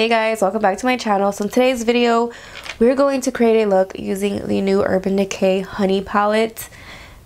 Hey guys, welcome back to my channel. So in today's video, we're going to create a look using the new Urban Decay Honey palette.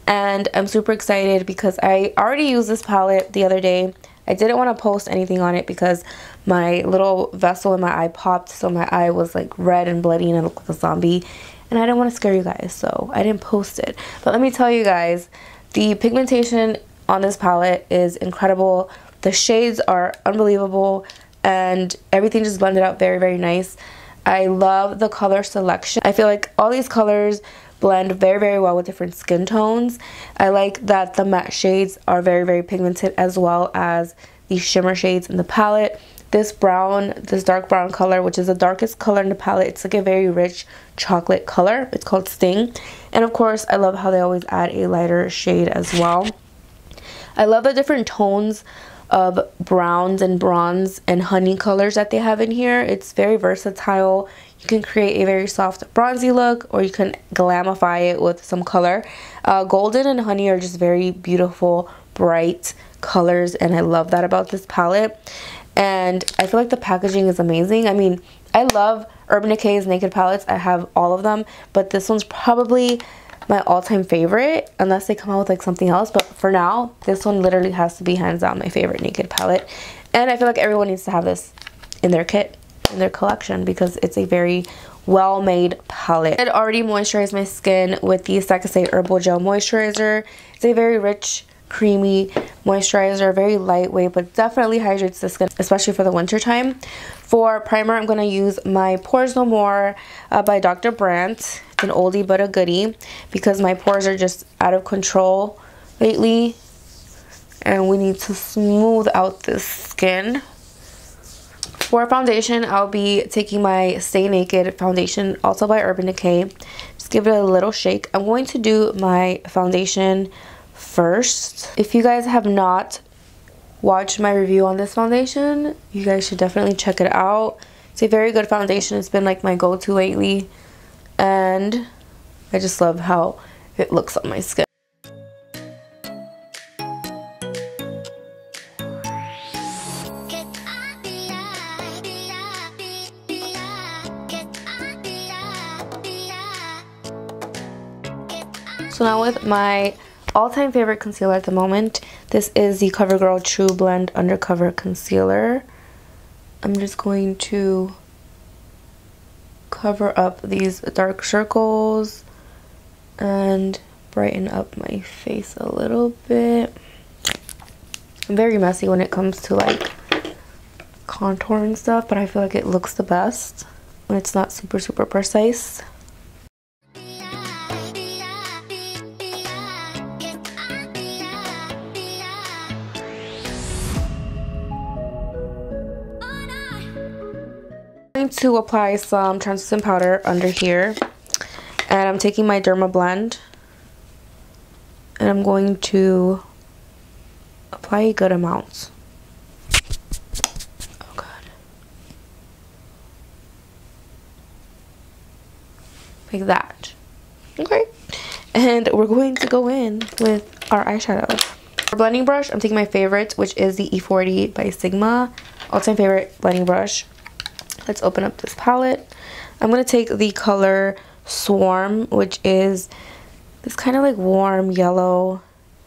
And I'm super excited because I already used this palette the other day. I didn't want to post anything on it because my little vessel in my eye popped. So my eye was like red and bloody and I looked like a zombie. And I didn't want to scare you guys, so I didn't post it. But let me tell you guys, the pigmentation on this palette is incredible. The shades are unbelievable. And everything just blended out very, very nice. I love the color selection. I feel like all these colors blend very, very well with different skin tones. I like that the matte shades are very, very pigmented, as well as the shimmer shades in the palette. This brown, this dark brown color, which is the darkest color in the palette, it's like a very rich chocolate color. It's called Sting. And of course, I love how they always add a lighter shade as well. I love the different tones of browns and bronze and honey colors that they have in here. It's very versatile. You can create a very soft bronzy look, or you can glamify it with some color. Golden and honey are just very beautiful, bright colors, and I love that about this palette. And I feel like the packaging is amazing. I mean, I love Urban Decay's naked palettes. I have all of them, but this one's probably my all-time favorite, unless they come out with like something else. But for now, this one literally has to be hands down my favorite naked palette. And I feel like everyone needs to have this in their kit, in their collection, because it's a very well-made palette. I had already moisturized my skin with the Sekkisei Herbal Gel Moisturizer. It's a very rich, creamy moisturizer, very lightweight, but definitely hydrates the skin, especially for the winter time. For primer, I'm going to use my Pores No More by Dr. Brandt. It's an oldie but a goodie because my pores are just out of control lately and we need to smooth out this skin. For foundation, I'll be taking my Stay Naked foundation, also by Urban Decay. Just give it a little shake. I'm going to do my foundation first. If you guys have not watched my review on this foundation, you guys should definitely check it out. It's a very good foundation. It's been like my go-to lately, and I just love how it looks on my skin. So now with my all-time favorite concealer at the moment, this is the Covergirl Trublend Undercover Concealer. I'm just going to cover up these dark circles and brighten up my face a little bit. I'm very messy when it comes to like contour and stuff, but I feel like it looks the best when it's not super precise. To apply some translucent powder under here, and I'm taking my Dermablend and I'm going to apply a good amount. Oh god. Like that. Okay. And we're going to go in with our eyeshadow. For blending brush, I'm taking my favorite, which is the E40 by Sigma. All-time favorite blending brush. Let's open up this palette. I'm going to take the color Swarm, which is this kind of like warm yellow.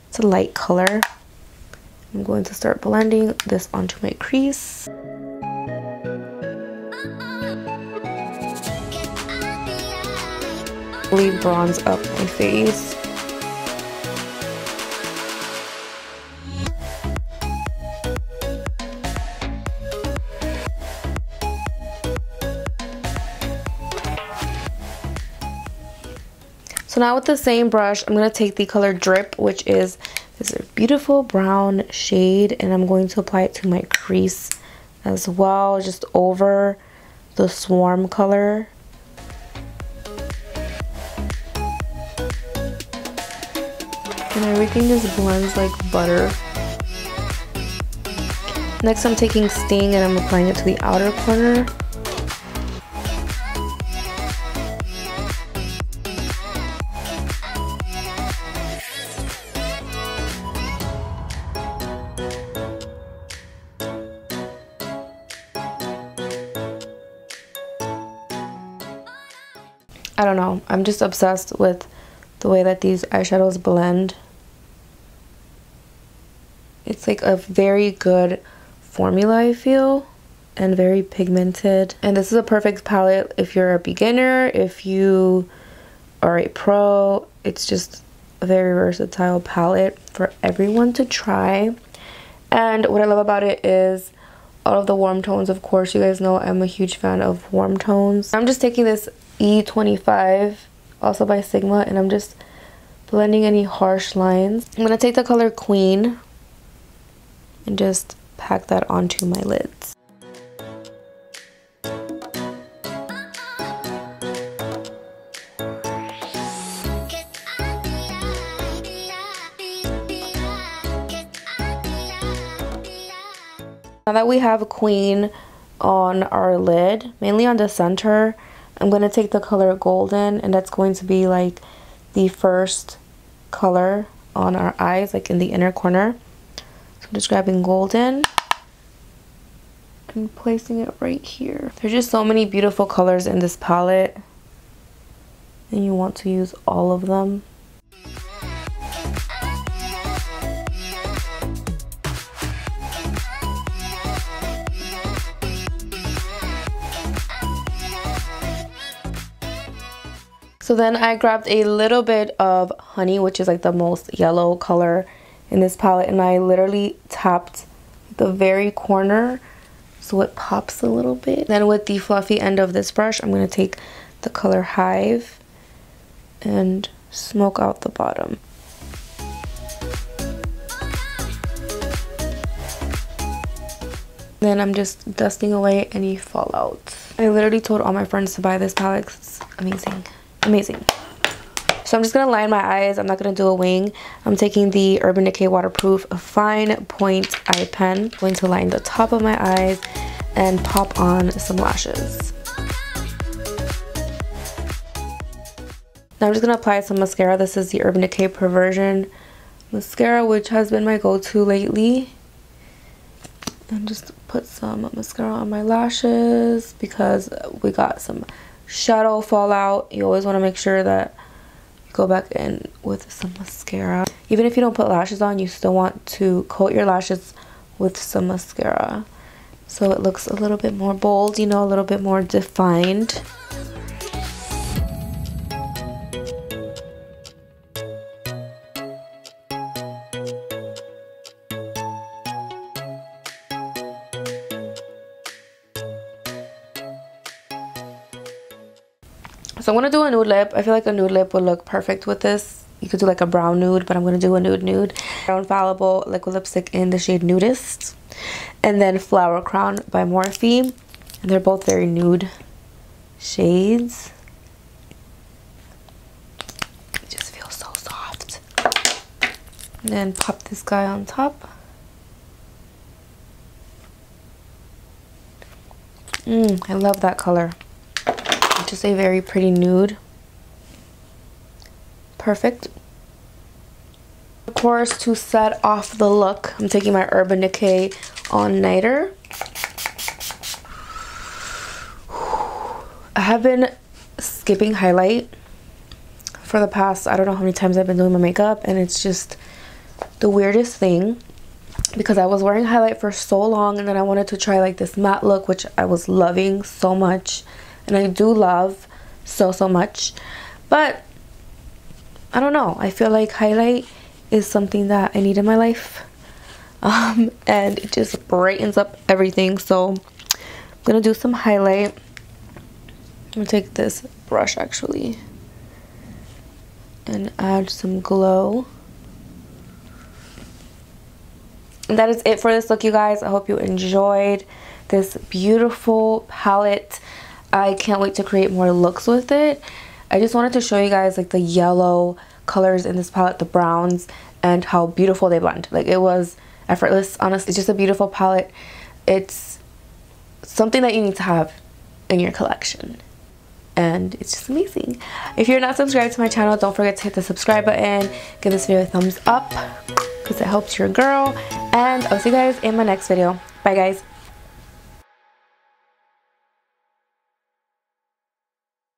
It's a light color. I'm going to start blending this onto my crease. Really bronze up my face. So now with the same brush, I'm going to take the color Drip, which is this beautiful brown shade, and I'm going to apply it to my crease as well, just over the Swarm color. And everything just blends like butter. Next, I'm taking Sting and I'm applying it to the outer corner. I don't know. I'm just obsessed with the way that these eyeshadows blend. It's like a very good formula, I feel, and very pigmented. And this is a perfect palette if you're a beginner, if you are a pro. It's just a very versatile palette for everyone to try. And what I love about it is all of the warm tones. Of course, you guys know I'm a huge fan of warm tones. I'm just taking this E25, also by Sigma, and I'm just blending any harsh lines. I'm gonna take the color Queen and just pack that onto my lids. Now that we have Queen on our lid, mainly on the center, I'm going to take the color Golden, and that's going to be like the first color on our eyes, like in the inner corner. So I'm just grabbing Golden and placing it right here. There's just so many beautiful colors in this palette, and you want to use all of them. So then I grabbed a little bit of Honey, which is like the most yellow color in this palette, and I literally tapped the very corner so it pops a little bit. Then with the fluffy end of this brush, I'm going to take the color Hive and smoke out the bottom. Then I'm just dusting away any fallout. I literally told all my friends to buy this palette. It's amazing. Amazing. So I'm just going to line my eyes. I'm not going to do a wing. I'm taking the Urban Decay Waterproof Fine Point Eye Pen. I'm going to line the top of my eyes and pop on some lashes. Now I'm just going to apply some mascara. This is the Urban Decay Perversion mascara, which has been my go-to lately. And just put some mascara on my lashes because we got some shadow fallout. You always want to make sure that you go back in with some mascara. Even if you don't put lashes on, you still want to coat your lashes with some mascara so it looks a little bit more bold, you know, a little bit more defined. So I'm going to do a nude lip. I feel like a nude lip would look perfect with this. You could do like a brown nude, but I'm going to do a nude. Infallible liquid lipstick in the shade Nudist. And then Flower Crown by Morphe. And they're both very nude shades. It just feels so soft. And then pop this guy on top. I love that color. Just a very pretty nude. Perfect. Of course, to set off the look, I'm taking my Urban Decay All Nighter. I have been skipping highlight for the past, I don't know how many times I've been doing my makeup, and it's just the weirdest thing because I was wearing highlight for so long, and then I wanted to try like this matte look, which I was loving so much. And I do love so much, but I don't know, I feel like highlight is something that I need in my life, and it just brightens up everything. So I'm gonna do some highlight. I'm gonna take this brush actually and add some glow. And that is it for this look, you guys. I hope you enjoyed this beautiful palette. I can't wait to create more looks with it. I just wanted to show you guys like the yellow colors in this palette, the browns, and how beautiful they blend. Like, it was effortless, honestly. It's just a beautiful palette. It's something that you need to have in your collection, and it's just amazing. If you're not subscribed to my channel, don't forget to hit the subscribe button, give this video a thumbs up because it helps your girl, and I'll see you guys in my next video. Bye guys.